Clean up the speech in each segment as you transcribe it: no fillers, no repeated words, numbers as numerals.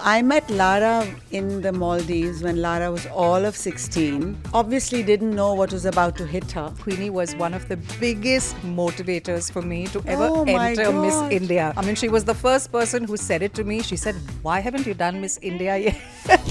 I met Lara in the Maldives when Lara was all of 16. Obviously didn't know what was about to hit her. Queenie was one of the biggest motivators for me to ever Oh my enter Miss God. India. I mean, she was the first person who said it to me. She said, "Why haven't you done Miss India yet?"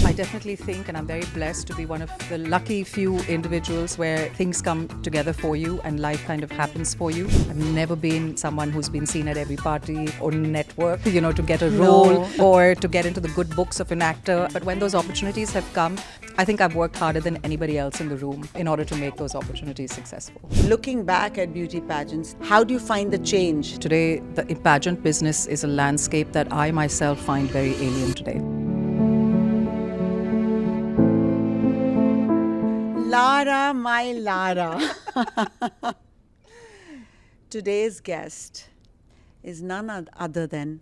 I definitely think, and I'm very blessed to be one of the lucky few individuals where things come together for you and life kind of happens for you. I've never been someone who's been seen at every party or network, to get a role or to get into the good books of an actor. But when those opportunities have come, I think I've worked harder than anybody else in the room in order to make those opportunities successful. Looking back at beauty pageants, how do you find the change? Today, the pageant business is a landscape that I myself find very alien today. Lara, my Lara. Today's guest is none other than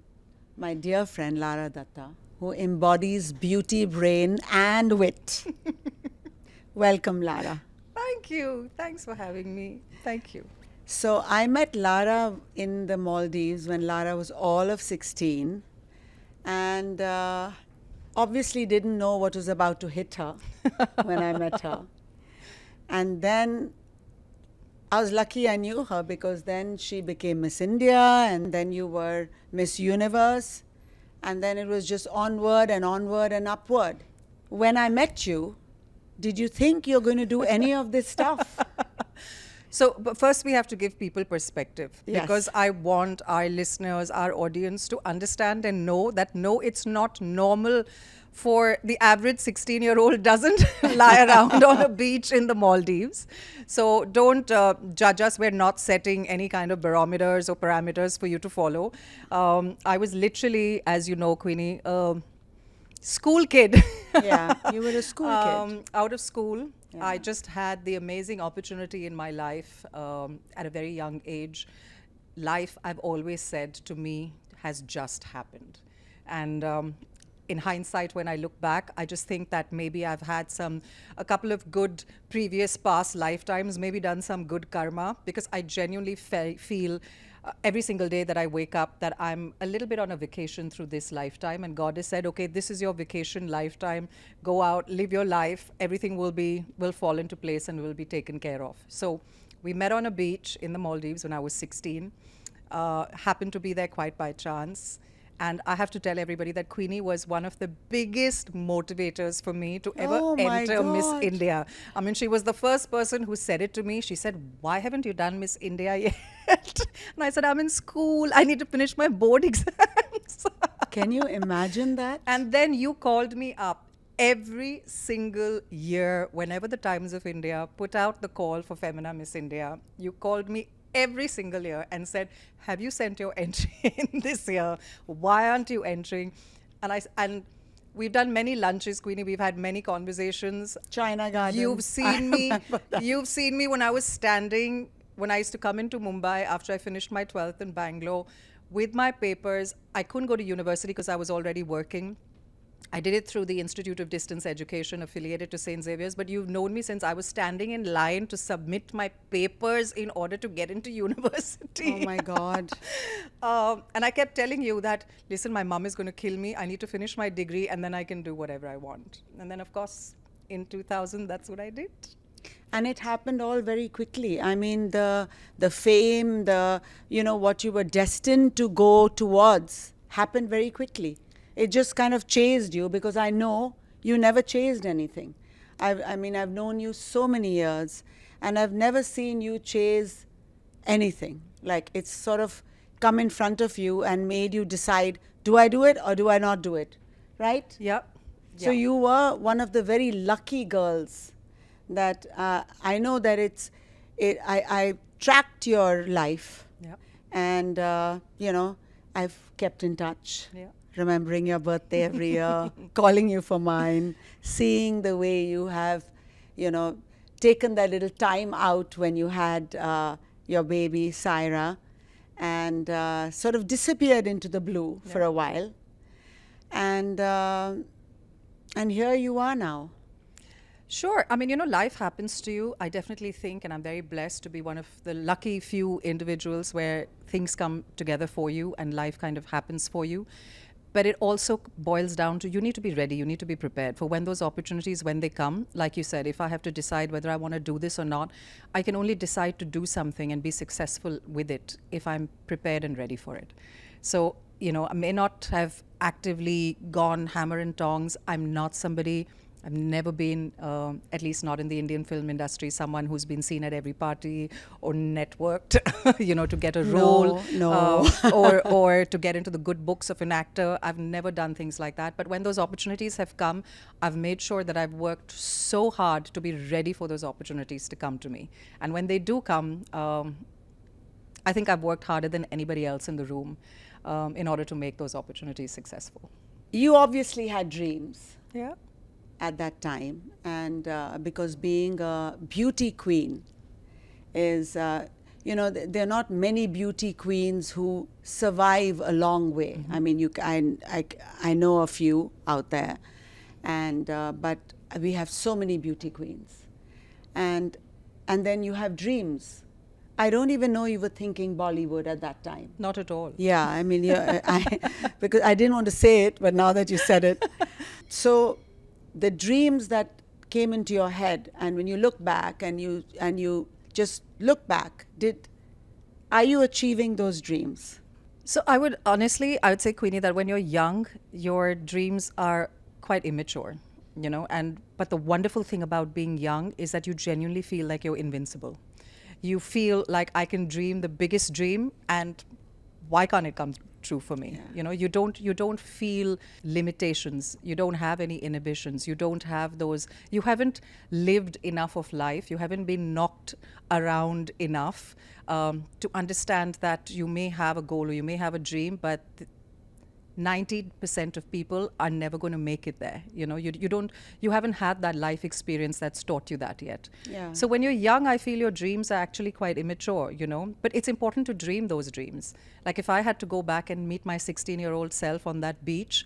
my dear friend Lara Dutta, who embodies beauty, brain, and wit. Welcome, Lara. Thank you. Thanks for having me. Thank you. So I met Lara in the Maldives when Lara was all of 16 and obviously didn't know what was about to hit her when I met her. And then I was lucky I knew her because then she became Miss India and then you were Miss Universe and then it was just onward and upward. When I met you, did you think you're going to do any of this stuff? So, but first we have to give people perspective Yes. because I want our listeners, our audience to understand and know that no, it's not normal for the average 16-year-old doesn't lie around on a beach in the Maldives. So don't judge us. We're not setting any kind of barometers or parameters for you to follow. I was literally, as you know, Queenie, school kid. Yeah, you were a school kid. Out of school. Yeah. I just had the amazing opportunity in my life at a very young age. Life, I've always said to me, has just happened. And in hindsight, when I look back, I just think that maybe I've had a couple of good previous past lifetimes, maybe done some good karma, because I genuinely feel every single day that I wake up that I'm a little bit on a vacation through this lifetime, and God has said, okay, this is your vacation lifetime. Go out, live your life. Everything will fall into place and will be taken care of. So we met on a beach in the Maldives when I was 16. Happened to be there quite by chance. And I have to tell everybody that Queenie was one of the biggest motivators for me to ever Oh my enter Miss God. India. I mean, she was the first person who said it to me. She said, "Why haven't you done Miss India yet?" And I said, "I'm in school. I need to finish my board exams." Can you imagine that? And then you called me up every single year, whenever the Times of India put out the call for Femina Miss India. You called me every single year and said, "Have you sent your entry in this year? Why aren't you entering?" And we've done many lunches, Queenie. We've had many conversations. China Garden. You've seen me. You've seen me when I was standing, when I used to come into Mumbai after I finished my 12th in Bangalore with my papers. I couldn't go to university because I was already working. I did it through the Institute of Distance Education affiliated to St. Xavier's, but you've known me since I was standing in line to submit my papers in order to get into university. Oh my God. And I kept telling you that, listen, my mom is going to kill me. I need to finish my degree and then I can do whatever I want. And then, of course, in 2000, that's what I did. And it happened all very quickly. I mean, the fame, what you were destined to go towards happened very quickly. It just kind of chased you because I know you never chased anything. I've known you so many years and I've never seen you chase anything. Like it's sort of come in front of you and made you decide, do I do it or do I not do it? Right? Yep. So you were one of the very lucky girls that I know that I tracked your life. Yep. And, I've kept in touch. Yeah. Remembering your birthday every year, calling you for mine, seeing the way you have, taken that little time out when you had your baby, Syra, and sort of disappeared into the blue for a while. And here you are now. Sure. I mean, life happens to you. I definitely think, and I'm very blessed to be one of the lucky few individuals where things come together for you and life kind of happens for you. But it also boils down to, you need to be ready, you need to be prepared for when those opportunities, when they come. Like you said, if I have to decide whether I want to do this or not, I can only decide to do something and be successful with it if I'm prepared and ready for it. So, I may not have actively gone hammer and tongs. I'm not somebody, I've never been, at least not in the Indian film industry, someone who's been seen at every party or networked, to get a role. No. Or to get into the good books of an actor. I've never done things like that. But when those opportunities have come, I've made sure that I've worked so hard to be ready for those opportunities to come to me. And when they do come, I think I've worked harder than anybody else in the room in order to make those opportunities successful. You obviously had dreams Yeah. at that time, and because being a beauty queen is, there are not many beauty queens who survive a long way. Mm-hmm. I mean, I know a few out there, and but we have so many beauty queens, and then you have dreams. I don't even know you were thinking Bollywood at that time. Not at all. Yeah, I mean, because I didn't want to say it, but now that you said it. So the dreams that came into your head, and when you look back and you just look back, are you achieving those dreams? So I would say, Queenie, that when you're young, your dreams are quite immature, but the wonderful thing about being young is that you genuinely feel like you're invincible. You feel like, I can dream the biggest dream, and why can't it come true for me? Yeah. You don't feel limitations. You don't have any inhibitions. You don't have those. You haven't lived enough of life. You haven't been knocked around enough to understand that you may have a goal or you may have a dream, but 90% of people are never going to make it there. You haven't had that life experience that's taught you that yet. Yeah. So when you're young, I feel your dreams are actually quite immature, but it's important to dream those dreams. Like, if I had to go back and meet my 16-year-old self on that beach,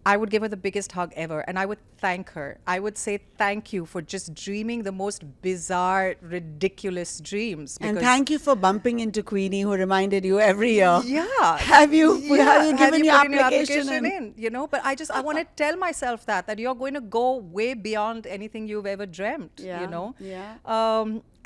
I would give her the biggest hug ever, and I would thank her. I would say thank you for just dreaming the most bizarre, ridiculous dreams. And thank you for bumping into Queenie, who reminded you every year. Yeah. Have you given Have you your put in application in? But I want to tell myself that you're going to go way beyond anything you've ever dreamt. Yeah. Yeah.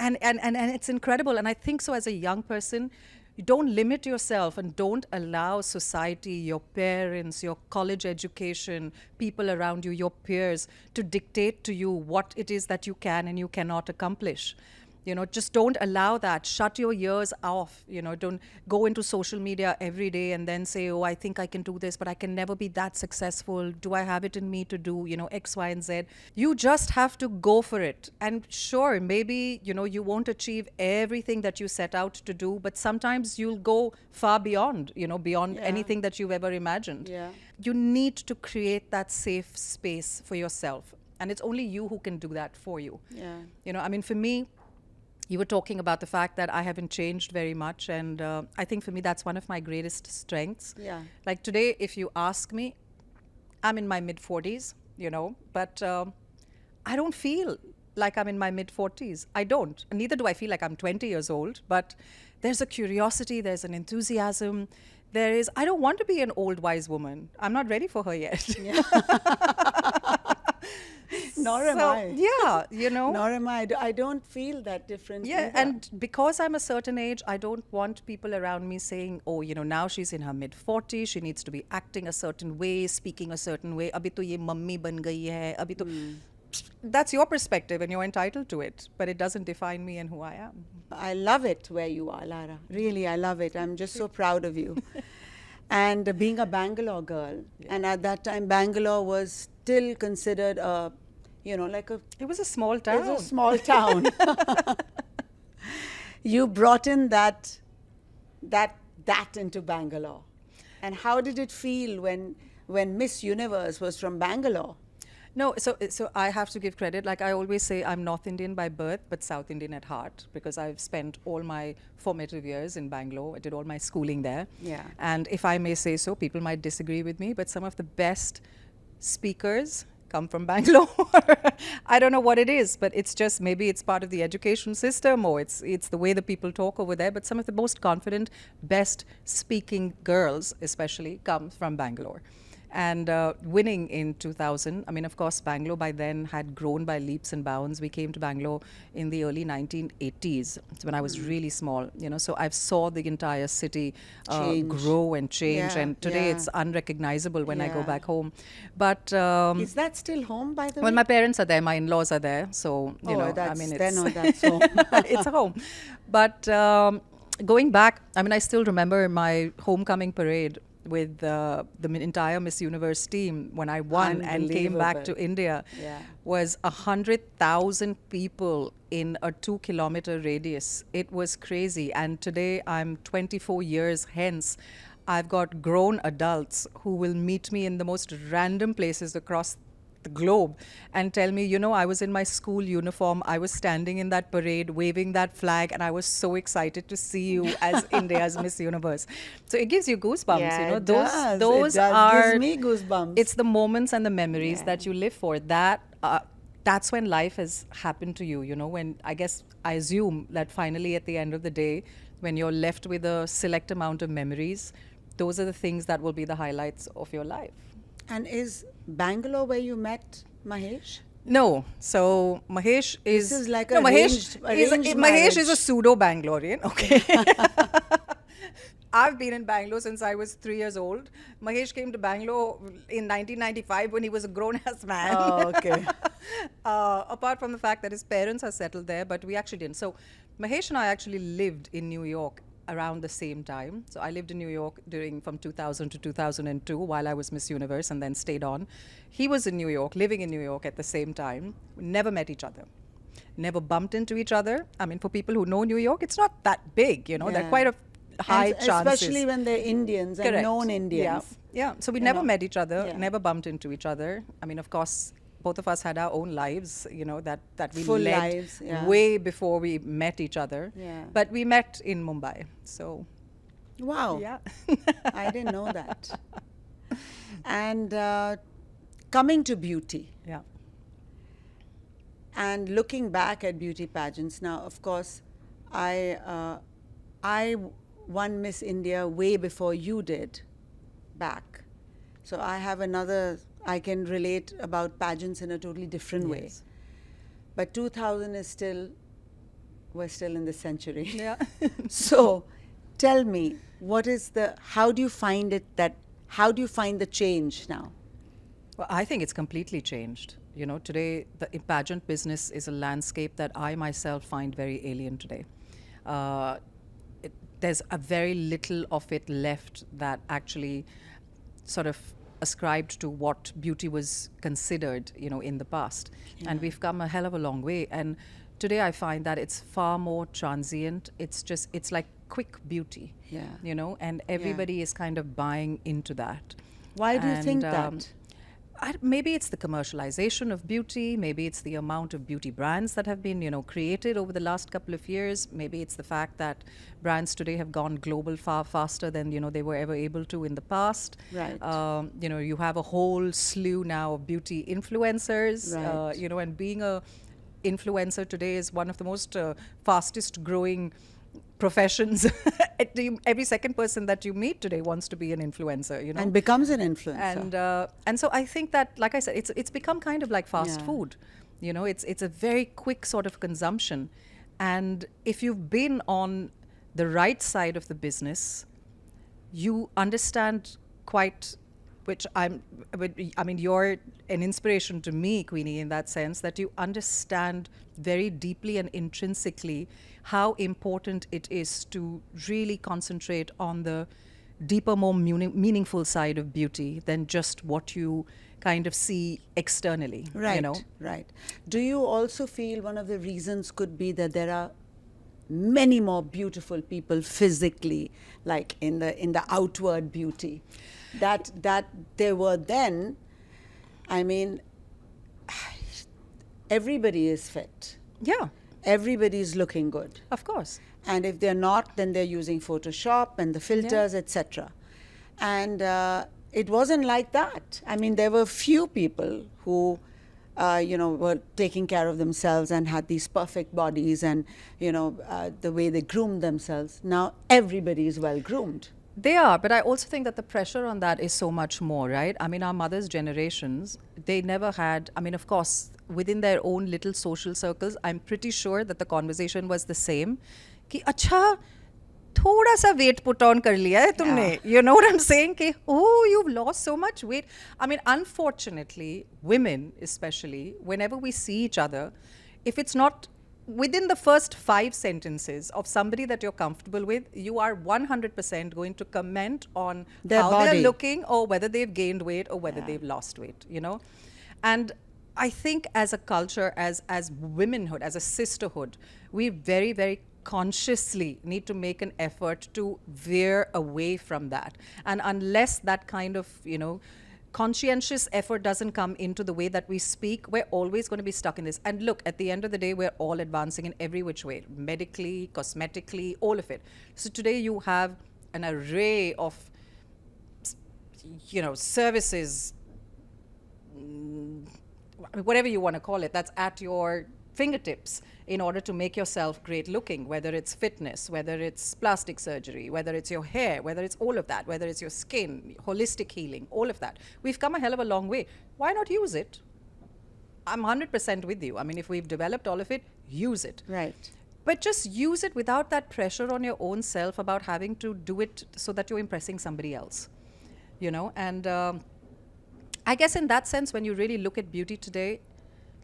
And it's incredible. And I think so, as a young person, you don't limit yourself and don't allow society, your parents, your college education, people around you, your peers, to dictate to you what it is that you can and you cannot accomplish. Just don't allow that. Shut your ears off. Don't go into social media every day and then say, oh, I think I can do this, but I can never be that successful. Do I have it in me to do, X, Y, and Z? You just have to go for it. And sure, maybe, you won't achieve everything that you set out to do, but sometimes you'll go far beyond, beyond anything that you've ever imagined. Yeah. You need to create that safe space for yourself. And it's only you who can do that for you. Yeah. For me, you were talking about the fact that I haven't changed very much, and I think for me that's one of my greatest strengths. Yeah. Like today, if you ask me, I'm in my mid-40s, but I don't feel like I'm in my mid-40s. I don't. And neither do I feel like I'm 20 years old, but there's a curiosity, there's an enthusiasm. I don't want to be an old wise woman. I'm not ready for her yet. Yeah. Nor am I. Yeah, Nor am I. I don't feel that different. Yeah, either. and because I'm a certain age, I don't want people around me saying, oh, now she's in her mid-40s, she needs to be acting a certain way, speaking a certain way. Abhi to ye mummy ban gayi hai. Abhi to... That's your perspective and you're entitled to it, but it doesn't define me and who I am. I love it where you are, Lara. Really, I love it. I'm just so proud of you. And being a Bangalore girl, and at that time, Bangalore was still considered a, It was a small town. It was a small town. You brought in that into Bangalore. And how did it feel when Miss Universe was from Bangalore? No, so I have to give credit. Like I always say, I'm North Indian by birth, but South Indian at heart, because I've spent all my formative years in Bangalore. I did all my schooling there. Yeah. And if I may say so, people might disagree with me, but some of the best speakers come from Bangalore. I don't know what it is, but it's just, maybe it's part of the education system, or it's the way the people talk over there. But some of the most confident, best speaking girls, especially, come from Bangalore. and winning in 2000. I mean, of course, Bangalore by then had grown by leaps and bounds. We came to Bangalore in the early 1980s, when I was really small, so I've saw the entire city Change. grow and change, Yeah, and today yeah. it's unrecognizable when I go Yeah. back home. But Is that still home, by the well, way? my parents are there, my in-laws are there, so Oh, I that's, mean, then it's no, that's home. it's a home. But going back, I mean, I still remember my homecoming parade with the entire Miss Universe team when I won and came back to Unbelievable. India. Yeah. Was 100,000 people in a 2-kilometer radius. It was crazy. And today, I'm 24 years hence. I've got grown adults who will meet me in the most random places across the globe and tell me, I was in my school uniform, I was standing in that parade waving that flag, and I was so excited to see you as India's Miss Universe. So it gives you goosebumps. Yeah, it those does. those It does. are Gives me goosebumps. it's the moments and the memories Yeah. that you live for. That's when life has happened to you. When I assume that finally at the end of the day, when you're left with a select amount of memories, those are the things that will be the highlights of your life. And is Bangalore where you met Mahesh? No, so Mahesh is This is like no, Mahesh arranged Mahesh is marriage. a pseudo Bangalorean. Okay. I've been in Bangalore since I was 3 years old. Mahesh came to Bangalore in 1995 when he was a grown-ass man. Oh, okay. Apart from the fact that his parents are settled there, but we actually didn't. So Mahesh and I actually lived in New York around the same time. So I lived in New York from 2000 to 2002 while I was Miss Universe, and then stayed on. He was in New York, living in New York at the same time. We never met each other. Never bumped into each other. I mean, for people who know New York, it's not that big, There are Yeah. quite a high And chances. especially when they're Indians and Correct. known Indians. Yeah. So we You never know. met each other, Yeah. never bumped into each other. I mean, of course, both of us had our own lives, that we Full led lives, yeah. way before we met each other. Yeah. But we met in Mumbai. So, Wow. yeah. I didn't know that. And coming to beauty Yeah. and looking back at beauty pageants now, of course, I won Miss India way before you did back. So I have I can relate about pageants in a totally different way. Yes. But 2000 is we're still in this century. Yeah. So tell me, how do you find the change now? Well, I think it's completely changed. Today the pageant business is a landscape that I myself find very alien today. There's a very little of it left that actually sort of ascribed to what beauty was considered, in the past. And we've come a hell of a long way. And today I find that it's far more transient. It's like quick beauty, Yeah. and everybody is kind of buying into that. Why do you think And, that? Maybe it's the commercialization of beauty. Maybe it's the amount of beauty brands that have been, created over the last couple of years. Maybe it's the fact that brands today have gone global far faster than, they were ever able to in the past. Right. You have a whole slew now of beauty influencers. Right. And being a influencer today is one of the most fastest growing professions. Every second person that you meet today wants to be an influencer, And becomes an influencer. And so I think that, like I said, it's become kind of like fast Yeah. food. It's a very quick sort of consumption. And if you've been on the right side of the business, you understand quite, you're an inspiration to me, Queenie, in that sense, that you understand very deeply and intrinsically how important it is to really concentrate on the deeper, more meaningful side of beauty than just what you kind of see externally. Right, right. Do you also feel one of the reasons could be that there are many more beautiful people physically, like in the outward beauty, that there were then? I mean, everybody is fit. Yeah, Everybody is looking good. of course. And if they're not, then they're using Photoshop and the filters, etc. And it wasn't like that. I mean, there were few people who, were taking care of themselves and had these perfect bodies and, the way they groomed themselves. Now everybody is well groomed. They are, but I also think that the pressure on that is so much more, right? I mean, our mothers' generations, they never had, I mean, of course, within their own little social circles, I'm pretty sure that the conversation was the same. कि अच्छा थोड़ा सा weight put on कर लिया है तुमने. You know what I'm saying? कि, oh, you've lost so much weight. I mean, unfortunately, women especially, whenever we see each other, if it's not within the first 5 sentences of somebody that you're comfortable with, you are 100% going to comment on Their how body. they're looking or whether they've gained weight or whether they've lost weight, you know. And I think as a culture, as womenhood, as a sisterhood, we very, very consciously need to make an effort to veer away from that. And unless that kind of, you know, conscientious effort doesn't come into the way that we speak, we're always going to be stuck in this. And look, at the end of the day, we're all advancing in every which way, medically, cosmetically, all of it. So today you have an array of, you know, services, whatever you want to call it, that's at your fingertips in order to make yourself great looking, whether it's fitness, whether it's plastic surgery, whether it's your hair, whether it's all of that, whether it's your skin, holistic healing, all of that. We've come a hell of a long way. Why not use it? I'm 100% with you. I mean, if we've developed all of it, use it. Right. But just use it without that pressure on your own self about having to do it so that you're impressing somebody else, you know? And I guess in that sense, when you really look at beauty today,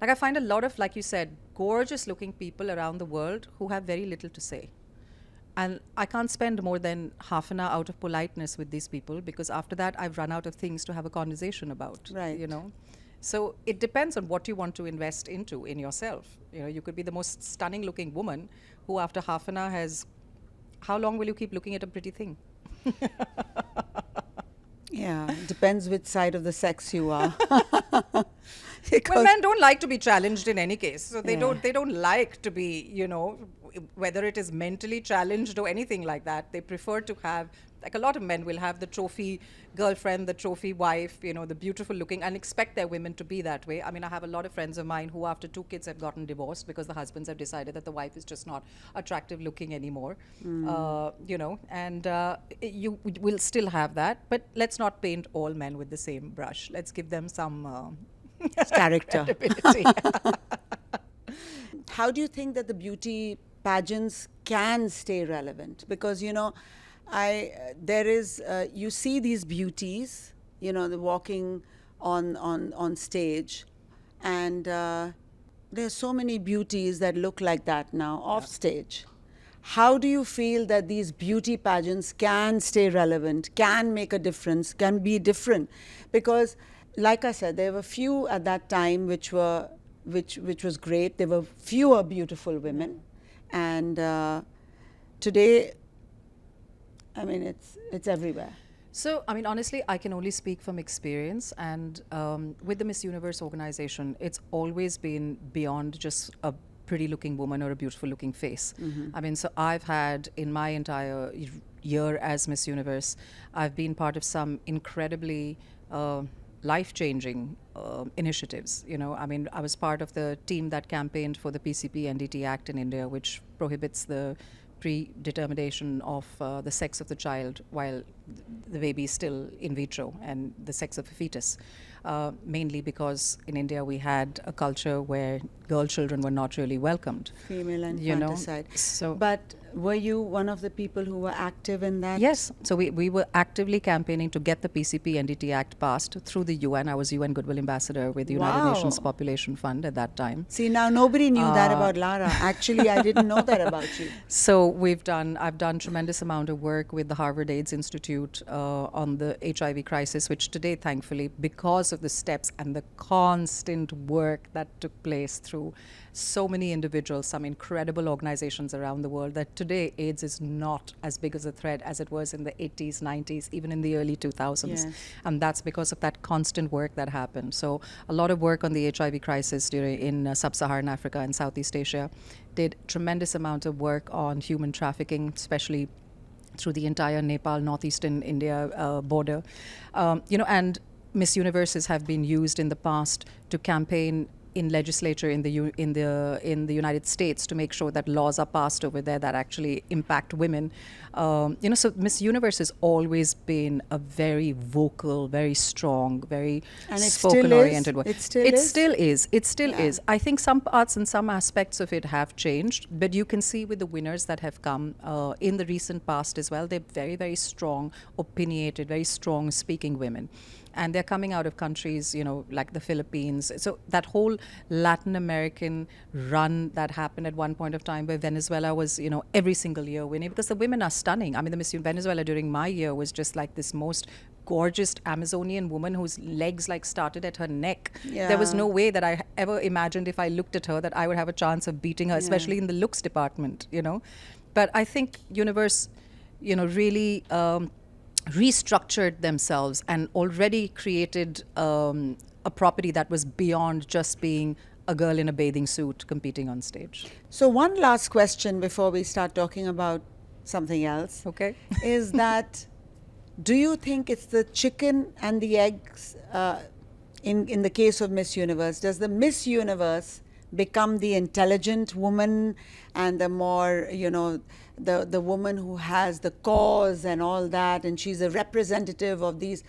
like I find a lot of, like you said, gorgeous looking people around the world who have very little to say. And I can't spend more than half an hour out of politeness with these people, because after that I've run out of things to have a conversation about, Right. you know. So it depends on what you want to invest into in yourself. You know, you could be the most stunning looking woman who after half an hour has, how long will you keep looking at a pretty thing? Yeah, depends which side of the sex you are. Well, men don't like to be challenged in any case. So they Yeah. don't like to be, you know, whether it is mentally challenged or anything like that. They prefer to have, like a lot of men will have the trophy girlfriend, the trophy wife, you know, the beautiful looking, and expect their women to be that way. I mean, I have a lot of friends of mine who after 2 kids have gotten divorced because the husbands have decided that the wife is just not attractive looking anymore. You know, and you will still have that, but let's not paint all men with the same brush. Let's give them some Character. credibility. How do you think that the beauty pageants can stay relevant? Because, you know, there is, you see these beauties, you know, they're walking on stage, and there's so many beauties that look like that now off stage. How do you feel that these beauty pageants can stay relevant, can make a difference, can be different? Because, like I said, there were few at that time which was great. There were fewer beautiful women, and today, I mean, it's everywhere. So, I mean, honestly, I can only speak from experience. And with the Miss Universe organization, it's always been beyond just a pretty looking woman or a beautiful looking face. I mean, so I've had in my entire year as Miss Universe, I've been part of some incredibly life-changing initiatives. You know, I mean, I was part of the team that campaigned for the PCP NDT Act in India, which prohibits the predetermination of the sex of the child while the baby is still in vitro, and the sex of a fetus. Mainly because in India we had a culture where girl children were not really welcomed. Female You know, infanticide. so But were you one of the people who were active in that? yes, so we were actively campaigning to get the PCP NDT Act passed through the UN. I was UN Goodwill Ambassador with the United Wow. Nations Population Fund at that time. See, now nobody knew that about Lara. Actually, I didn't know that about you. So I've done tremendous amount of work with the Harvard AIDS Institute on the HIV crisis, which today, thankfully, because of the steps and the constant work that took place through so many individuals, some incredible organizations around the world, that today AIDS is not as big as a threat as it was in the 80s, 90s, even in the early 2000s. Yes. And that's because of that constant work that happened. So a lot of work on the HIV crisis in sub-Saharan Africa and Southeast Asia. Did tremendous amount of work on human trafficking, especially through the entire Nepal, northeastern India border. You know, and Miss Universes have been used in the past to campaign in legislature in the United States to make sure that laws are passed over there that actually impact women. So Miss Universe has always been a very vocal, very strong, very And it spoken still is? oriented one. It still It is? still is. It still Yeah. is. I think some parts and some aspects of it have changed, but you can see with the winners that have come in the recent past as well, they're very, very strong, opinionated, very strong speaking women. And they're coming out of countries, like the Philippines. So that whole Latin American run that happened at one point of time where Venezuela was, every single year winning, because the women are stunning. I mean, the Miss Venezuela during my year was just like this most gorgeous Amazonian woman whose legs like started at her neck. There was Yeah. no way that I ever imagined if I looked at her that I would have a chance of beating her, especially in the looks department. But I think Universe, really restructured themselves and already created a property that was beyond just being a girl in a bathing suit competing on stage. So one last question before we start talking about something else. Okay. Is that, do you think it's the chicken and the eggs in the case of Miss Universe? Does the Miss Universe become the intelligent woman and the more, the woman who has the cause and all that, and she's a representative of these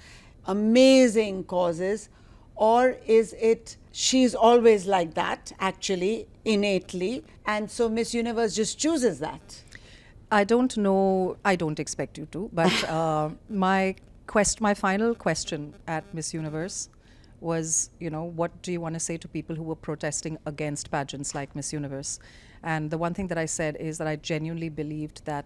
amazing causes? Or is it she's always like that, actually, innately, and so Miss Universe just chooses that? I don't know. I don't expect you to. But my final question at Miss Universe was, what do you want to say to people who were protesting against pageants like Miss Universe? And the one thing that I said is that I genuinely believed that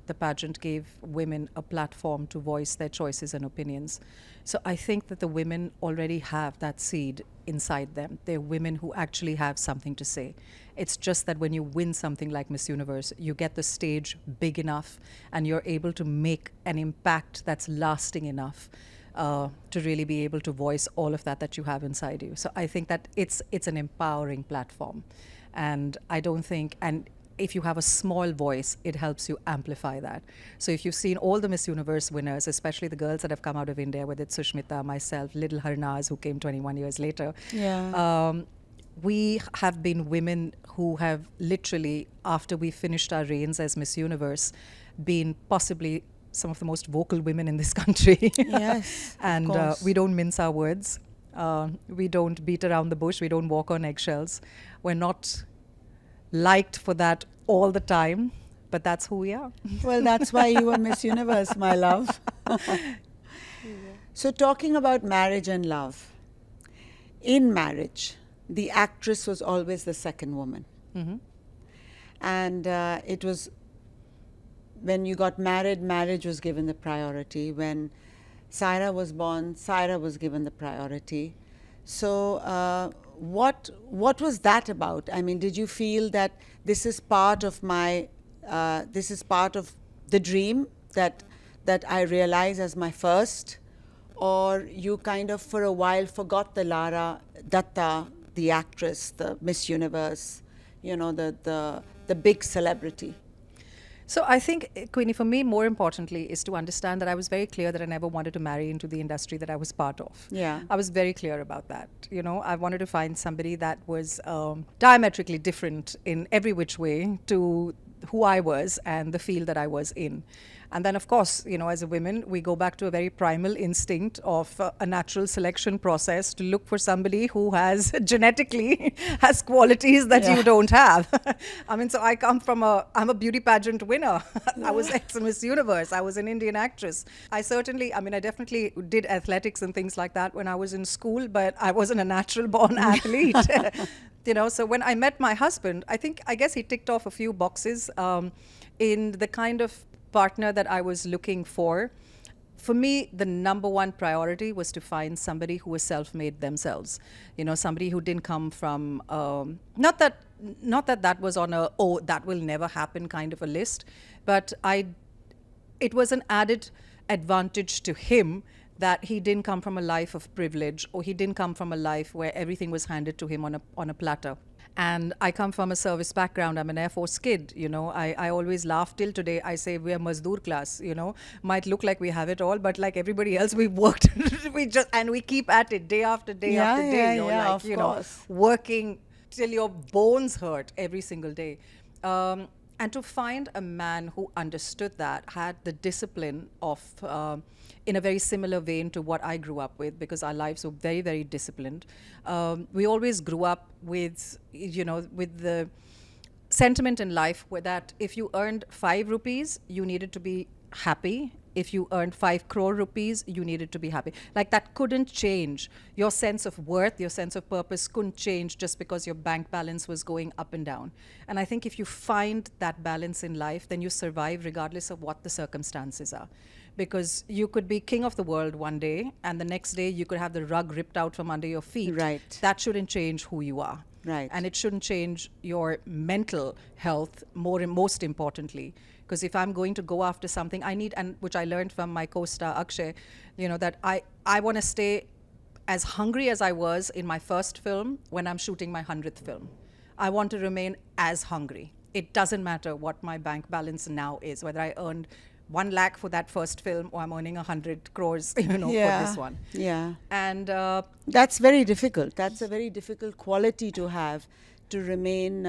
the pageant gave women a platform to voice their choices and opinions. So I think that the women already have that seed inside them. They're women who actually have something to say. It's just that when you win something like Miss Universe, you get the stage big enough and you're able to make an impact that's lasting enough to really be able to voice all of that you have inside you. So I think that it's an empowering platform. And I don't think, and if you have a small voice, it helps you amplify that. So if you've seen all the Miss Universe winners, especially the girls that have come out of India, whether it's Sushmita, myself, Little Harnaz, who came 21 years later, we have been women who have literally, after we finished our reigns as Miss Universe, been possibly some of the most vocal women in this country. Yes, and of course. we don't mince our words. We don't beat around the bush. We don't walk on eggshells. We're not liked for that all the time, but that's who we are. Well, that's why you were Miss Universe, my love. So talking about marriage and love, in marriage, the actress was always the second woman. Mm-hmm. And it was, when you got married, marriage was given the priority. When Saira was born, Saira was given the priority. So what was that about? I mean, did you feel that this is part of my, this is part of the dream that I realize as my first? Or you kind of for a while forgot the Lara Dutta, the actress, the Miss Universe, the big celebrity? So I think, Queenie, for me, more importantly, is to understand that I was very clear that I never wanted to marry into the industry that I was part of. Yeah. I was very clear about that. I wanted to find somebody that was diametrically different in every which way to who I was and the field that I was in. And then, of course, as a woman, we go back to a very primal instinct of a natural selection process to look for somebody who has genetically has qualities that you don't have. I mean, so I come from I'm a beauty pageant winner. I was ex-Miss Universe. I was an Indian actress. I definitely did athletics and things like that when I was in school, but I wasn't a natural born athlete. So when I met my husband, I guess he ticked off a few boxes in the kind of partner that I was looking for. For me, the number one priority was to find somebody who was self-made themselves. Somebody who didn't come from, not that was on that will never happen kind of a list, but it was an added advantage to him that he didn't come from a life of privilege, or he didn't come from a life where everything was handed to him on a platter. And I come from a service background. I'm an Air Force kid, you know. I always laugh till today. I say we're Mazdoor class, you know. Might look like we have it all, but like everybody else, we worked. And we keep at it day after day after day. You're like, of course. working till your bones hurt every single day. And to find a man who understood that, had the discipline of, in a very similar vein to what I grew up with, because our lives were very, very disciplined. We always grew up with, with the sentiment in life where that if you earned 5 rupees, you needed to be happy. If you earned 5 crore rupees, you needed to be happy. Like, that couldn't change. Your sense of worth, your sense of purpose couldn't change just because your bank balance was going up and down. And I think if you find that balance in life, then you survive regardless of what the circumstances are. Because you could be king of the world one day, and the next day you could have the rug ripped out from under your feet. Right. That shouldn't change who you are. Right. And it shouldn't change your mental health, most importantly. Because if I'm going to go after something, I need, and which I learned from my co-star Akshay, that I want to stay as hungry as I was in my first film when I'm shooting my 100th film. I want to remain as hungry. It doesn't matter what my bank balance now is, whether I earned 1 lakh for that first film or I'm earning 100 crores, for this one. Yeah. And that's very difficult. That's a very difficult quality to have, to remain,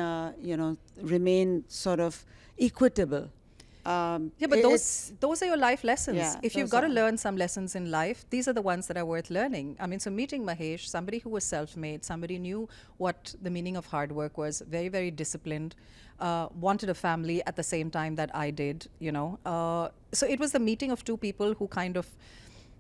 remain sort of equitable. But those are your life lessons. Yeah, if you've got to learn some lessons in life, these are the ones that are worth learning. I mean, so meeting Mahesh, somebody who was self-made, somebody knew what the meaning of hard work was, very, very disciplined, wanted a family at the same time that I did, So it was the meeting of two people who kind of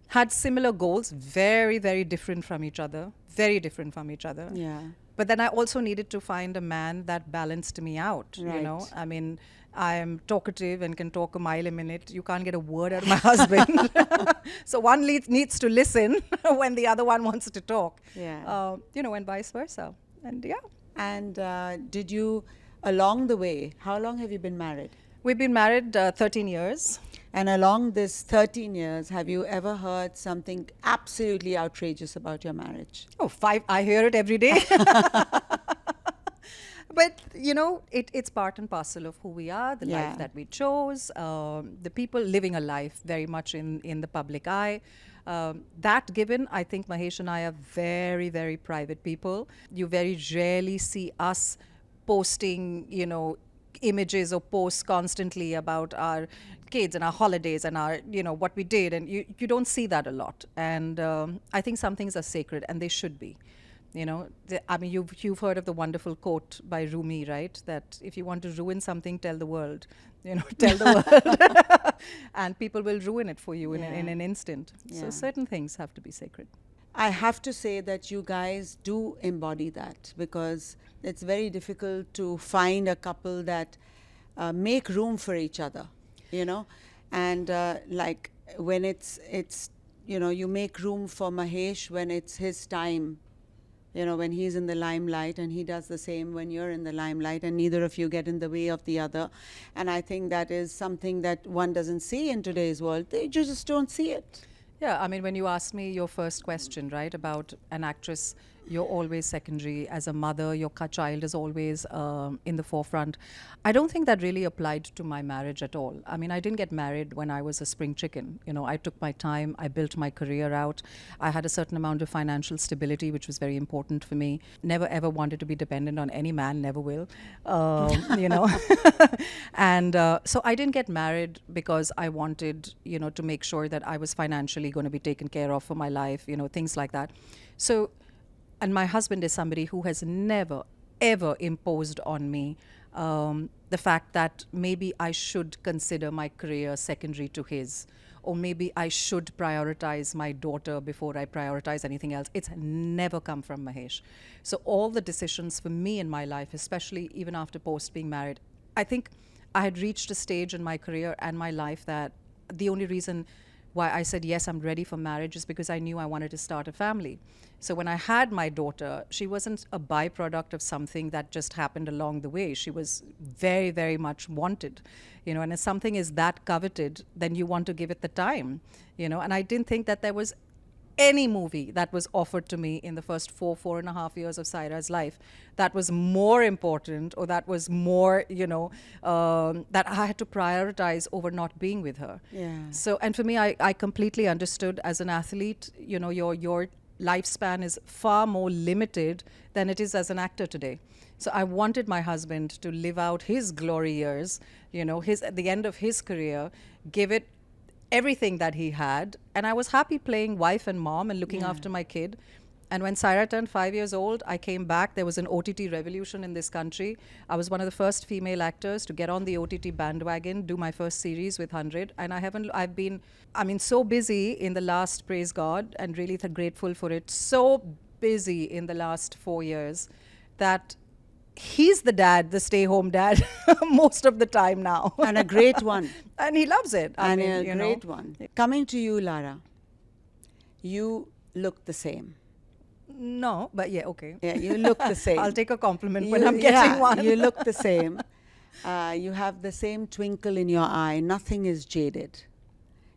had similar goals, very, very different from each other, very different from each other. Yeah. But then I also needed to find a man that balanced me out, Right. I mean, I'm talkative and can talk a mile a minute. You can't get a word out of my husband. So one needs to listen when the other one wants to talk. Yeah. And vice versa. And yeah. And did you, along the way, how long have you been married? We've been married 13 years. And along this 13 years, have you ever heard something absolutely outrageous about your marriage? Oh, 5. I hear it every day. But, it's part and parcel of who we are, the life that we chose, the people living a life very much in the public eye. That given, I think Mahesh and I are very, very private people. You very rarely see us posting, images or posts constantly about our kids and our holidays and our, what we did. And you don't see that a lot. And I think some things are sacred, and they should be. You've heard of the wonderful quote by Rumi, right? That if you want to ruin something, tell the world. Tell the world. And people will ruin it for you in an instant. Yeah. So certain things have to be sacred. I have to say that you guys do embody that, because it's very difficult to find a couple that make room for each other, and like when it's you make room for Mahesh when it's his time, when he's in the limelight, and he does the same when you're in the limelight, and neither of you get in the way of the other. And I think that is something that one doesn't see in today's world. They just don't see it. Yeah, I mean, when you asked me your first question, right, about an actress, you're always secondary. As a mother, your child is always in the forefront. I don't think that really applied to my marriage at all. I mean, I didn't get married when I was a spring chicken. I took my time. I built my career out. I had a certain amount of financial stability, which was very important for me. Never, ever wanted to be dependent on any man, never will, And so I didn't get married because I wanted, to make sure that I was financially going to be taken care of for my life, things like that. So, and my husband is somebody who has never, ever imposed on me the fact that maybe I should consider my career secondary to his, or maybe I should prioritize my daughter before I prioritize anything else. It's never come from Mahesh. So all the decisions for me in my life, especially even after post being married, I think I had reached a stage in my career and my life that the only reason why I said, yes, I'm ready for marriage, is because I knew I wanted to start a family. So when I had my daughter, she wasn't a byproduct of something that just happened along the way. She was very, very much wanted, and if something is that coveted, then you want to give it the time, and I didn't think that there was any movie that was offered to me in the first 4.5 years of Saira's life that was more important, or that was more, that I had to prioritize over not being with her. Yeah. So, and for me, I completely understood as an athlete, your lifespan is far more limited than it is as an actor today. So I wanted my husband to live out his glory years, at the end of his career, give it everything that he had. And I was happy playing wife and mom and looking after my kid. And when Saira turned 5 years old, I came back. There was an OTT revolution in this country. I was one of the first female actors to get on the OTT bandwagon, do my first series with 100. And I've been so busy in the last, praise God, and really grateful for it, so busy in the last 4 years that he's the dad, the stay-home dad, most of the time now. And a great one. And he loves it. A great one. Coming to you, Lara, you look the same. No, but yeah, okay. Yeah, you look the same. I'll take a compliment when I'm getting one. You look the same. You have the same twinkle in your eye. Nothing is jaded.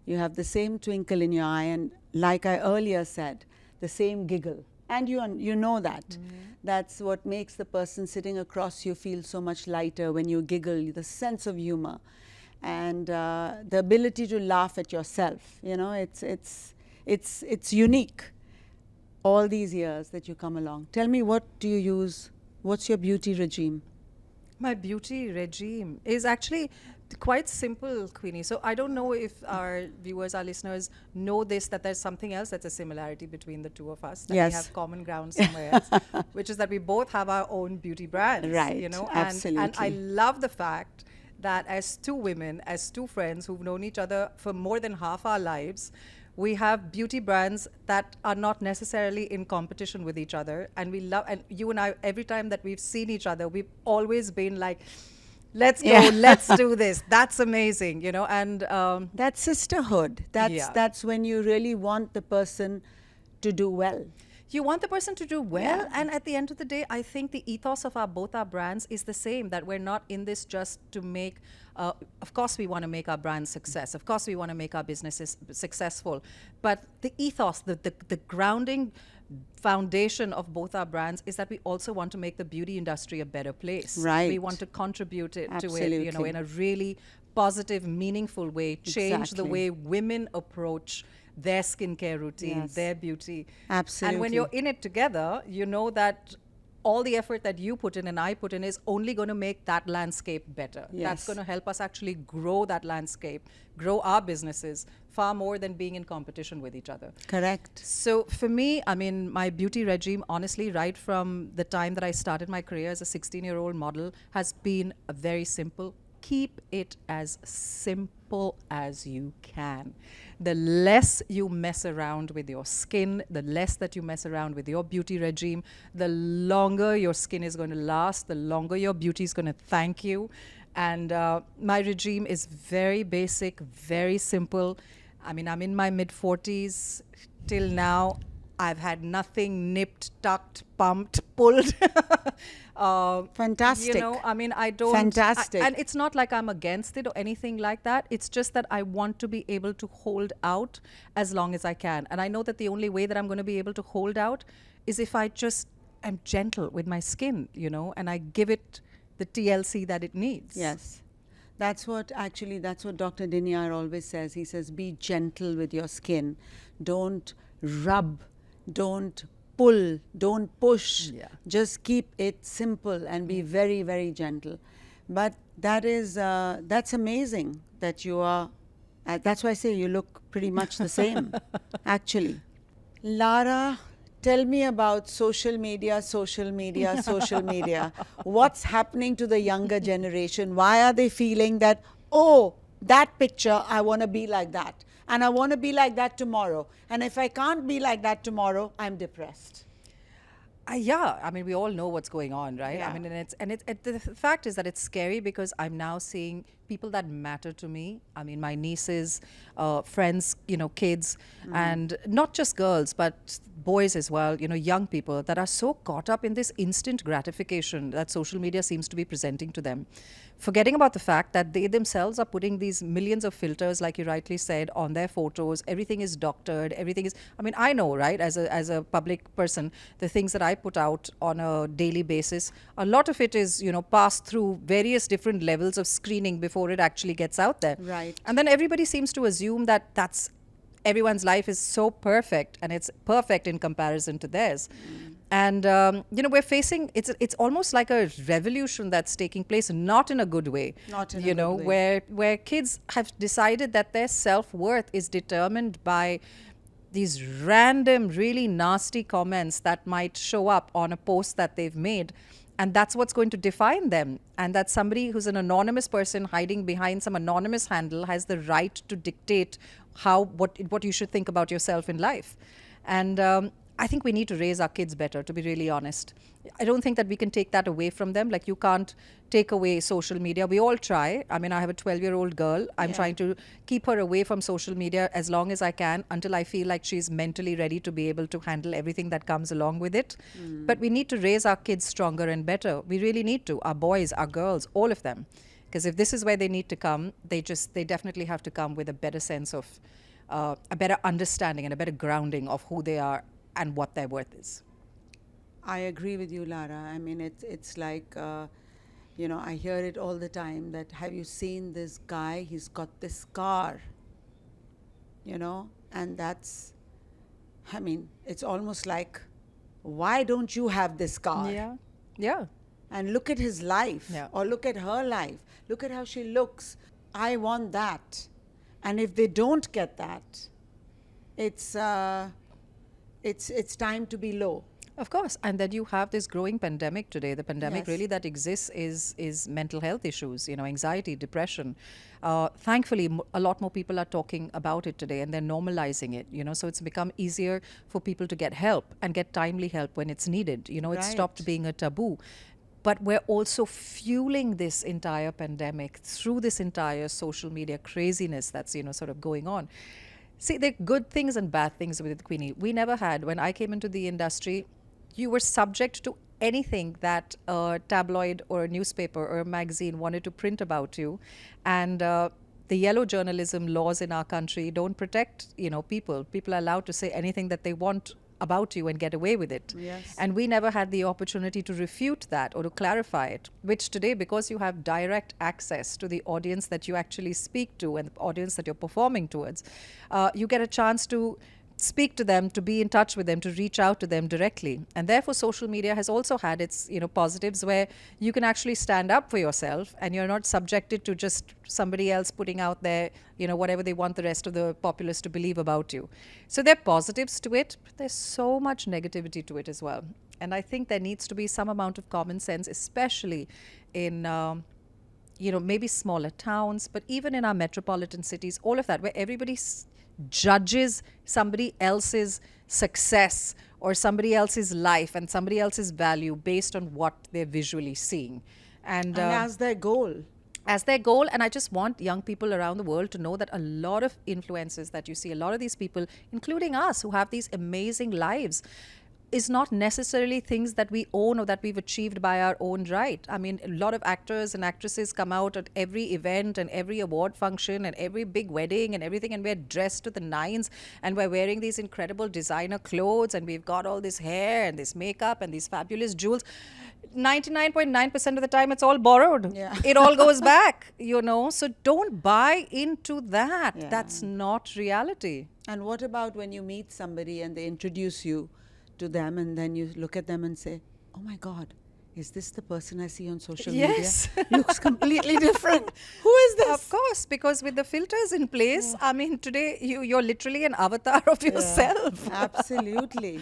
You have the same twinkle in your eye, and like I earlier said, the same giggle. And you know that. Mm-hmm. That's what makes the person sitting across you feel so much lighter when you giggle, the sense of humor. And the ability to laugh at yourself. It's unique. All these years that you come along. Tell me, what do you use? What's your beauty regime? My beauty regime is actually quite simple, Queenie. So I don't know if our viewers, our listeners know this, that there's something else that's a similarity between the two of us, that we have common ground somewhere else, which is that we both have our own beauty brands. Right, absolutely. And I love the fact that as two women, as two friends who've known each other for more than half our lives, we have beauty brands that are not necessarily in competition with each other. And we love, and you and I, every time that we've seen each other, we've always been like, let's go, let's do this. That's amazing, and that's sisterhood. That's when you really want the person to do well. You want the person to do well, and at the end of the day, I think the ethos of both our brands is the same, that we're not in this just to make, of course we want to make our brand success, of course we want to make our businesses successful, but the ethos, the grounding foundation of both our brands is that we also want to make the beauty industry a better place. Right. We want to contribute to it, in a really positive, meaningful way, change the way women approach their skincare routine, their beauty. Absolutely. And when you're in it together, you know that all the effort that you put in and I put in is only going to make that landscape better. Yes. That's going to help us actually grow that landscape, grow our businesses far more than being in competition with each other. Correct. So for me, my beauty regime, honestly, right from the time that I started my career as a 16-year-old model, has been a very simple. Keep it as simple as you can. The less you mess around with your skin, the less that you mess around with your beauty regime, the longer your skin is going to last, the longer your beauty is going to thank you. And my regime is very basic, very simple. I'm in my mid-40s. Till now, I've had nothing nipped, tucked, pumped, pulled. Fantastic. I don't. Fantastic. And it's not like I'm against it or anything like that. It's just that I want to be able to hold out as long as I can. And I know that the only way that I'm going to be able to hold out is if I just am gentle with my skin, and I give it the TLC that it needs. Yes. That's what Dr. Dinyar always says. He says, be gentle with your skin. Don't rub. Don't pull, don't push. Just keep it simple and be very, very gentle. But that's amazing that you are, that's why I say you look pretty much the same, actually. Lara, tell me about social media. What's happening to the younger generation? Why are they feeling that, oh, that picture, I want to be like that. And I want to be like that tomorrow. And if I can't be like that tomorrow, I'm depressed. We all know what's going on, right? Yeah. The fact is that it's scary because I'm now seeing people that matter to me. I mean, my nieces, friends, kids, and not just girls, but boys as well, young people that are so caught up in this instant gratification that social media seems to be presenting to them, forgetting about the fact that they themselves are putting these millions of filters, like you rightly said, on their photos. Everything is doctored. Everything is, I mean, I know, right, as a public person, the things that I put out on a daily basis, a lot of it is, passed through various different levels of screening before it actually gets out there. Right. And then everybody seems to assume that everyone's life is so perfect, and it's perfect in comparison to theirs. And we're facing, it's almost like a revolution that's taking place, not in a good way. Not in a good way. Where kids have decided that their self-worth is determined by these random, really nasty comments that might show up on a post that they've made. And that's what's going to define them. And that somebody who's an anonymous person hiding behind some anonymous handle has the right to dictate what you should think about yourself in life. And I think we need to raise our kids better, to be really honest. I don't think that we can take that away from them. Like, you can't take away social media. We all try. I mean, I have a 12-year-old girl. I'm trying to keep her away from social media as long as I can, until I feel like she's mentally ready to be able to handle everything that comes along with it. But we need to raise our kids stronger and better. We really need to. Our boys, our girls, all of them. Because if this is where they need to come, they definitely have to come with a better sense of, a better understanding and a better grounding of who they are and what their worth is. I agree with you, Lara. I mean, it's like, I hear it all the time that, have you seen this guy? He's got this car, and that's, I mean, it's almost like, why don't you have this car? Yeah. Yeah. And look at his life, Yeah. or look at her life. Look at how she looks. I want that. And if they don't get that, it's time to be low. Of course. And then you have this growing pandemic today. The pandemic Yes. really that exists is mental health issues, anxiety, depression. Thankfully, a lot more people are talking about it today, and they're normalizing it, so it's become easier for people to get help and get timely help when it's needed. It's Right. stopped being a taboo. But we're also fueling this entire pandemic through this entire social media craziness that's, sort of going on. See, there are good things and bad things with it, Queenie. We never had, when I came into the industry, you were subject to anything that a tabloid or a newspaper or a magazine wanted to print about you. And the yellow journalism laws in our country don't protect, people. People are allowed to say anything that they want about you and get away with it. Yes. And we never had the opportunity to refute that or to clarify it, which today, because you have direct access to the audience that you actually speak to and the audience that you're performing towards, you get a chance to speak to them, to be in touch with them, to reach out to them directly. And therefore, social media has also had its, positives, where you can actually stand up for yourself and you're not subjected to just somebody else putting out there, whatever they want the rest of the populace to believe about you. So there are positives to it, but there's so much negativity to it as well. And I think there needs to be some amount of common sense, especially in maybe smaller towns, but even in our metropolitan cities, all of that, where everybody judges somebody else's success or somebody else's life and somebody else's value based on what they're visually seeing. And as their goal. And I just want young people around the world to know that a lot of influences that you see, a lot of these people, including us, who have these amazing lives, is not necessarily things that we own or that we've achieved by our own right. I mean, a lot of actors and actresses come out at every event and every award function and every big wedding and everything, and we're dressed to the nines and we're wearing these incredible designer clothes and we've got all this hair and this makeup and these fabulous jewels. 99.9% of the time it's all borrowed. Yeah. It all goes back, so don't buy into that. Yeah. That's not reality. And what about when you meet somebody and they introduce you to them, and then you look at them and say, oh my God, is this the person I see on social Yes. media? Looks completely different. Who is this? Of course, because with the filters in place, I mean, today you're literally an avatar of yourself. Absolutely.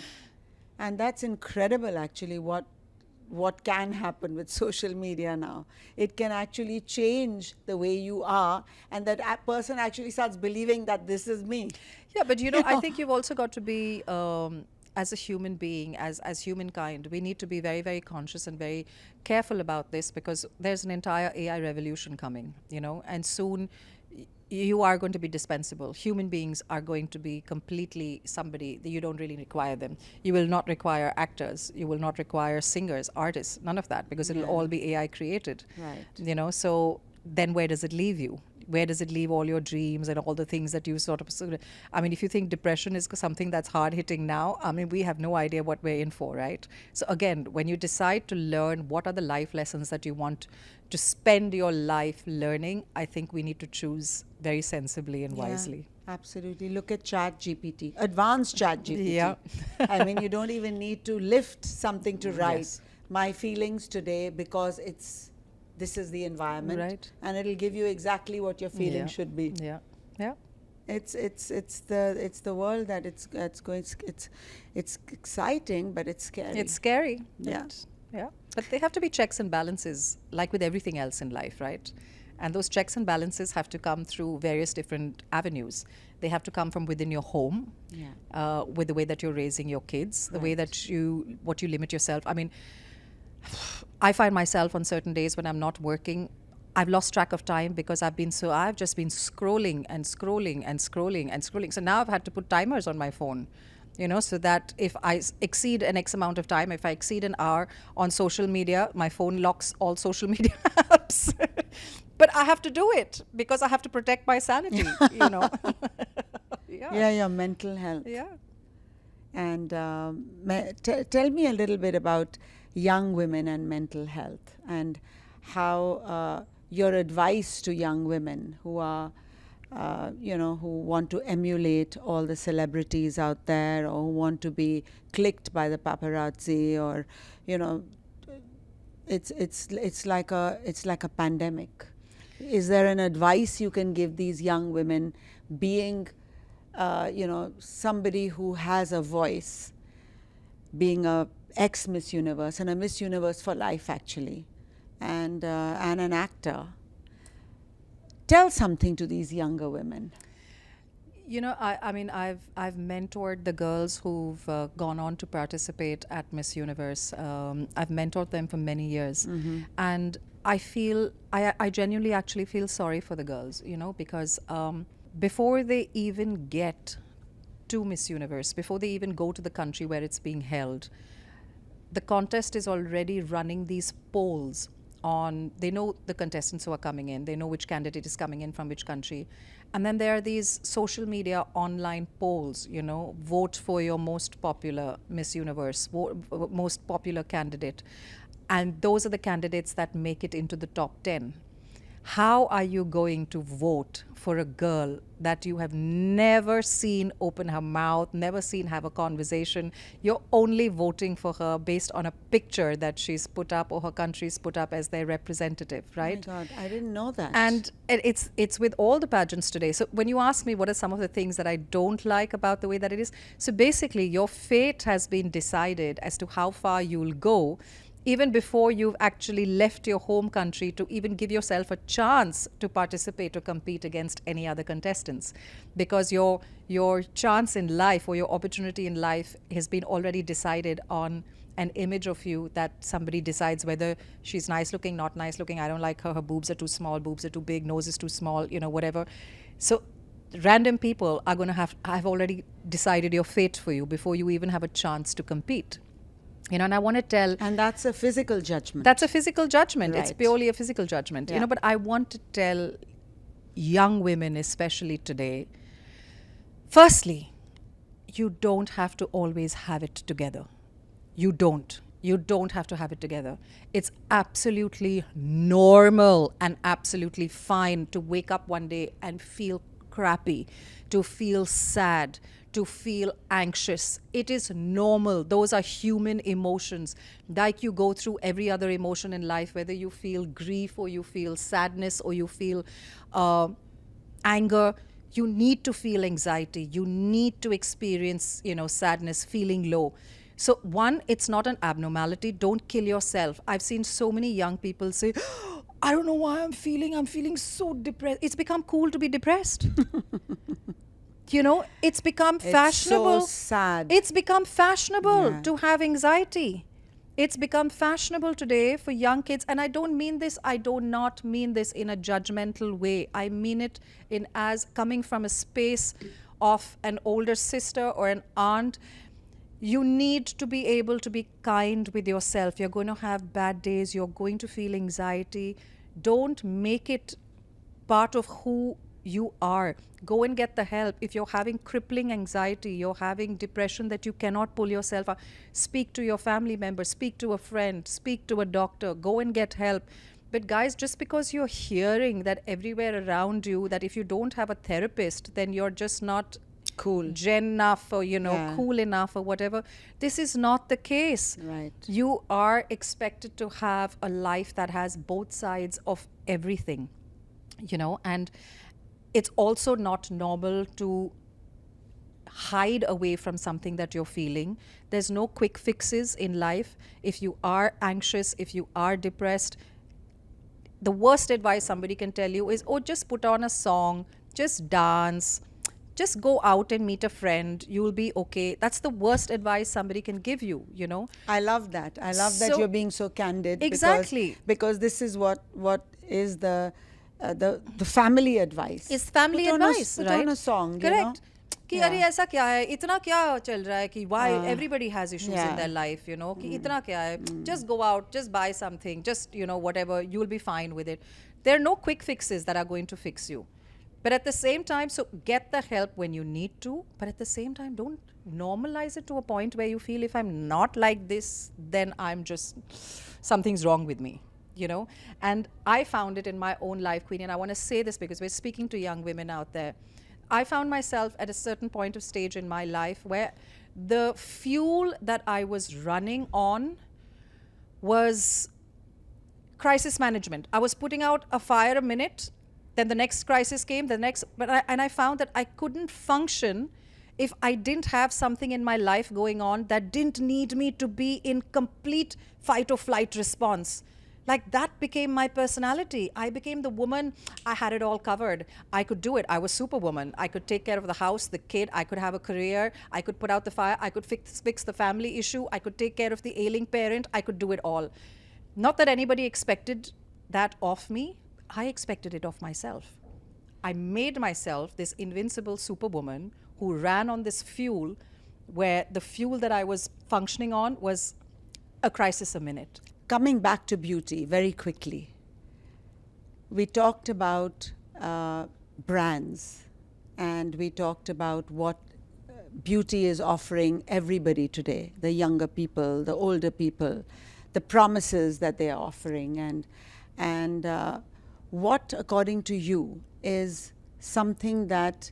And that's incredible, actually, what can happen with social media now. It can actually change the way you are, and that person actually starts believing that this is me. Yeah, but I think you've also got to be as a human being, as humankind, we need to be very, very conscious and very careful about this, because there's an entire AI revolution coming, and soon you are going to be dispensable. Human beings are going to be completely somebody that you don't really require them. You will not require actors. You will not require singers, artists, none of that, because it'll all be AI created. Right. So then where does it leave you? Where does it leave all your dreams and all the things that you sort of, I mean, if you think depression is something that's hard hitting now, I mean, we have no idea what we're in for, right? So again, when you decide to learn what are the life lessons that you want to spend your life learning, I think we need to choose very sensibly and wisely. Absolutely. Look at Chat GPT, advanced Chat GPT. Yeah. I mean, you don't even need to lift something to write Yes. my feelings today, because this is the environment, Right. and it'll give you exactly what your feeling should be. Yeah. Yeah. It's the world that it's exciting, but it's scary. It's scary. Yeah. Yeah. But they have to be checks and balances, like with everything else in life, right? And those checks and balances have to come through various different avenues. They have to come from within your home, with the way that you're raising your kids, the way that what you limit yourself. I mean, I find myself on certain days when I'm not working, I've lost track of time, because I've just been scrolling and scrolling and scrolling and scrolling. So now I've had to put timers on my phone, so that if I exceed an X amount of time, if I exceed an hour on social media, my phone locks all social media apps. But I have to do it because I have to protect my sanity, Yeah, your mental health. Yeah. And tell me a little bit about young women and mental health, and how your advice to young women who are, who want to emulate all the celebrities out there, or who want to be clicked by the paparazzi, or, it's like a pandemic. Is there an advice you can give these young women, being somebody who has a voice, being a ex-Miss Universe and a Miss Universe for life, actually, and an actor? Tell something to these younger women. I mean, I've mentored the girls who've gone on to participate at Miss Universe. I've mentored them for many years, and I genuinely actually feel sorry for the girls, because before they even get to Miss Universe, before they even go to the country where it's being held, the contest is already running these polls on, they know the contestants who are coming in, they know which candidate is coming in from which country. And then there are these social media online polls, vote for your most popular Miss Universe, most popular candidate. And those are the candidates that make it into the top 10. How are you going to vote for a girl that you have never seen open her mouth, never seen have a conversation? You're only voting for her based on a picture that she's put up or her country's put up as their representative, right? Oh my God, I didn't know that. And it's with all the pageants today. So when you ask me what are some of the things that I don't like about the way that it is, so basically your fate has been decided as to how far you'll go, even before you've actually left your home country to even give yourself a chance to participate or compete against any other contestants. Because your chance in life or your opportunity in life has been already decided on an image of you that somebody decides whether she's nice looking, not nice looking, I don't like her boobs are too small, boobs are too big, nose is too small, whatever. So random people are going to have already decided your fate for you before you even have a chance to compete. And I want to tell... And that's a physical judgment. That's a physical judgment. Right. It's purely a physical judgment. Yeah. But I want to tell young women, especially today, firstly, you don't have to always have it together. You don't. You don't have to have it together. It's absolutely normal and absolutely fine to wake up one day and feel crappy, to feel sad, to feel anxious. It is normal. Those are human emotions. Like you go through every other emotion in life, whether you feel grief or you feel sadness or you feel anger, you need to feel anxiety. You need to experience, sadness, feeling low. So one, it's not an abnormality. Don't kill yourself. I've seen so many young people say, I don't know why I'm feeling so depressed. It's become cool to be depressed. You know, it's become It's fashionable. so sad. It's become fashionable Yeah. to have anxiety. It's become fashionable today for young kids. And I do not mean this in a judgmental way. I mean it in as coming from a space of an older sister or an aunt. You need to be able to be kind with yourself. You're going to have bad days. You're going to feel anxiety. Don't make it part of who you are. Go and get the help. If you're having crippling anxiety, you're having depression that you cannot pull yourself out, speak to your family member, speak to a friend, speak to a doctor, go and get help. But guys, just because you're hearing that everywhere around you, that if you don't have a therapist, then you're just not Cool. gen enough or, you know, Yeah. cool enough or whatever. This is not the case. Right. You are expected to have a life that has both sides of everything, you know, and it's also not normal to hide away from something that you're feeling. There's no quick fixes in life. If you are anxious, if you are depressed, the worst advice somebody can tell you is, oh, just put on a song, just dance, just go out and meet a friend, you'll be okay. That's the worst advice somebody can give you, you know. I love that. I love that So- you're being so candid. Exactly. Because this is what is the family advice. It's family Put on a- advice, put right? on a song, Correct. you know. कि Yeah. अरे ऐसा क्या है, इतना क्या चल रहा है कि why everybody has issues Yeah. in their life, you know, कि इतना क्या है, just go out, just buy something, just, you know, whatever, you'll be fine with it. There are no quick fixes that are going to fix you. But at the same time, so get the help when you need to, but at the same time, don't normalize it to a point where you feel if I'm not like this, then I'm just, something's wrong with me, you know. And I found it in my own life, Queenie, and I want to say this because we're speaking to young women out there. I found myself at a certain point of stage in my life where the fuel that I was running on was crisis management. I was putting out a fire a minute, then the next crisis came, and I found that I couldn't function if I didn't have something in my life going on that didn't need me to be in complete fight or flight response. Like that became my personality. I became the woman. I had it all covered. I could do it. I was superwoman. I could take care of the house, the kid. I could have a career. I could put out the fire. I could fix the family issue. I could take care of the ailing parent. I could do it all. Not that anybody expected that of me. I expected it of myself. I made myself this invincible superwoman who ran on this fuel where the fuel that I was functioning on was a crisis a minute. Coming back to beauty very quickly, we talked about brands, and we talked about what beauty is offering everybody today, the younger people, the older people, the promises that they are offering, and what, according to you, is something that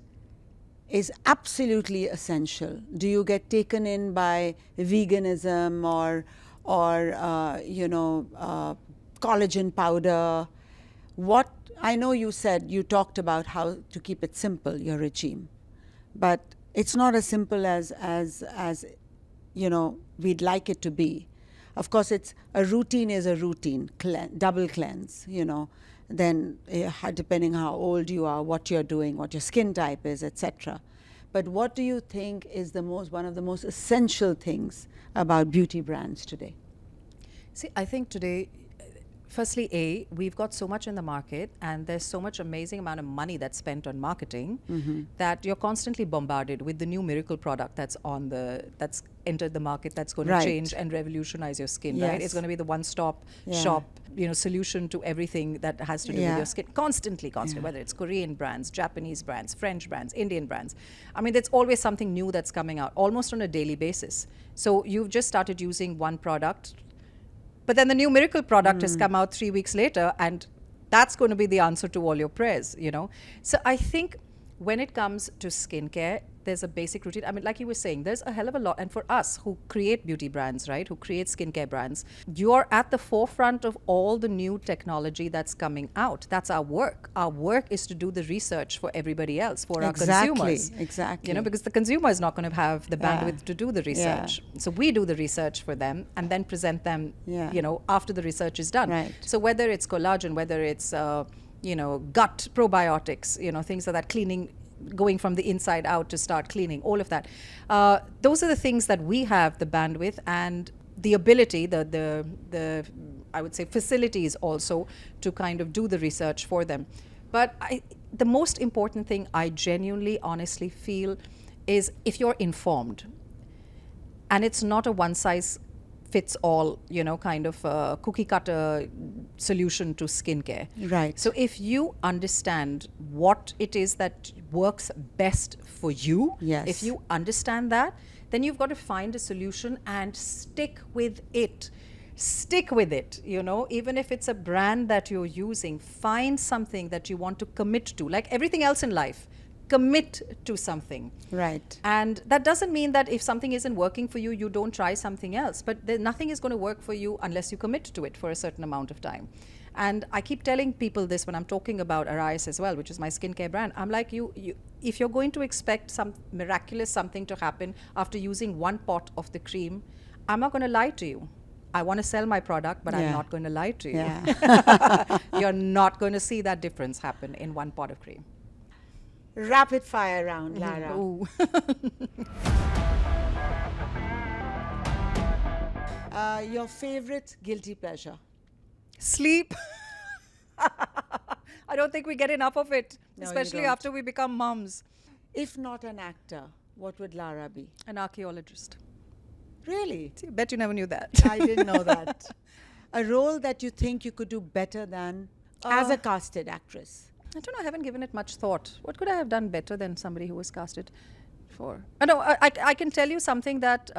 is absolutely essential? Do you get taken in by veganism or collagen powder? What I know, you said you talked about how to keep it simple, your regime, but it's not as simple as we'd like it to be. Of course, it's a routine is a routine, double cleanse, then depending how old you are, what you're doing, what your skin type is, etc. But what do you think is one of the most essential things about beauty brands today? See, I think today, firstly, we've got so much in the market, and there's so much amazing amount of money that's spent on marketing that you're constantly bombarded with the new miracle product that's entered the market, that's going to change and revolutionize your skin, right? It's going to be the one-stop shop, solution to everything that has to do with your skin. Constantly, whether it's Korean brands, Japanese brands, French brands, Indian brands. I mean, there's always something new that's coming out, almost on a daily basis. So you've just started using one product, but then the new miracle product has come out 3 weeks later, and that's going to be the answer to all your prayers, So I think when it comes to skincare, there's a basic routine. I mean, like you were saying, there's a hell of a lot. And for us who create beauty brands, right, who create skincare brands, you're at the forefront of all the new technology that's coming out. That's our work. Our work is to do the research for everybody else, for our consumers. Exactly. Because the consumer is not going to have the bandwidth to do the research. So we do the research for them and then present them, after the research is done. Right. So whether it's collagen, whether it's, gut probiotics, things like that, cleaning going from the inside out to start cleaning, all of that. Those are the things that we have the bandwidth and the ability, the I would say facilities also to kind of do the research for them. But the most important thing I genuinely, honestly feel is if you're informed, and it's not a one size fits all, kind of cookie cutter solution to skincare. Right. So if you understand what it is that works best for you, Yes. if you understand that, then you've got to find a solution and stick with it. Stick with it, even if it's a brand that you're using, find something that you want to commit to, like everything else in life. Commit to something. Right. And that doesn't mean that if something isn't working for you, you don't try something else. But nothing is going to work for you unless you commit to it for a certain amount of time. And I keep telling people this when I'm talking about Arise as well, which is my skincare brand. I'm like, if you're going to expect some miraculous something to happen after using one pot of the cream, I'm not going to lie to you. I want to sell my product, but I'm not going to lie to you. Yeah. You're not going to see that difference happen in one pot of cream. Rapid fire round, Lara. Ooh. Your favorite guilty pleasure? Sleep. I don't think we get enough of it, No, you especially don't. after we become mums. If not an actor, what would Lara be? An archaeologist. Really? See, I bet you never knew that. I didn't know that. A role that you think you could do better than as a casted actress? I don't know. I haven't given it much thought. What could I have done better than somebody who was casted for? I can tell you something that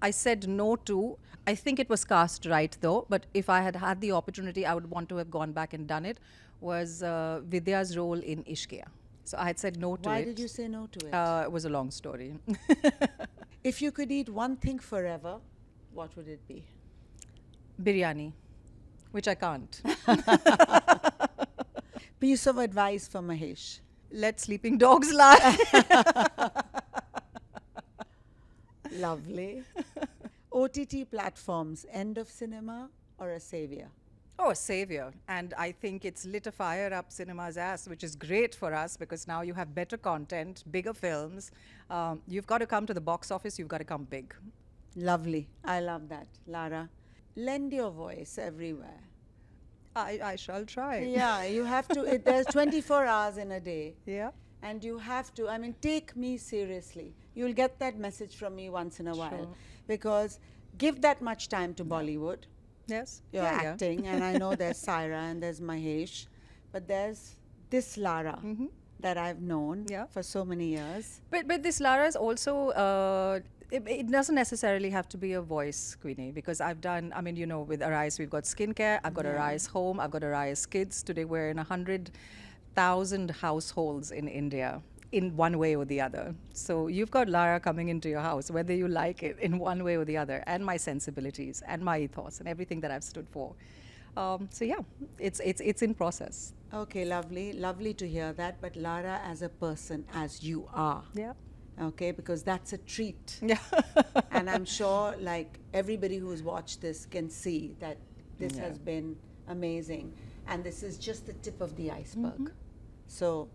I said no to. I think it was cast right though, but if I had had the opportunity, I would want to have gone back and done it, was Vidya's role in Ishqiya. So I had said no to it. Why did you say no to it? It was a long story. If you could eat one thing forever, what would it be? Biryani, which I can't. Piece of advice for Mahesh. Let sleeping dogs lie. Lovely. OTT platforms, end of cinema or a savior? Oh, a savior. And I think it's lit a fire up cinema's ass, which is great for us because now you have better content, bigger films. You've got to come to the box office, you've got to come big. Lovely. I love that. Lara, lend your voice everywhere. I shall try. Yeah, you have to. There's 24 hours in a day. Yeah. And you have to, take me seriously. You'll get that message from me once in a while. Sure. Because give that much time to Bollywood. Yes. You're acting, and I know there's Saira and there's Mahesh, but there's this Lara that I've known for so many years. But this Lara is also, it doesn't necessarily have to be a voice, Queenie, because I've done, with Arise, we've got skincare, I've got Arise Home, I've got Arise Kids. Today we're in 100,000 households in India in one way or the other. So you've got Lara coming into your house, whether you like it in one way or the other, and my sensibilities and my ethos and everything that I've stood for. So yeah, it's in process. Okay, lovely. Lovely to hear that. But Lara as a person, as you are. Yeah. Okay, because that's a treat. Yeah. And I'm sure like everybody who's watched this can see that this has been amazing. And this is just the tip of the iceberg. So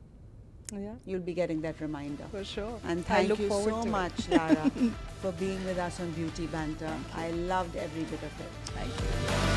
you'll be getting that reminder. For sure. And I thank look you forward so to it. much, Lara, for being with us on Beauty Banter. I loved every bit of it. Thank you.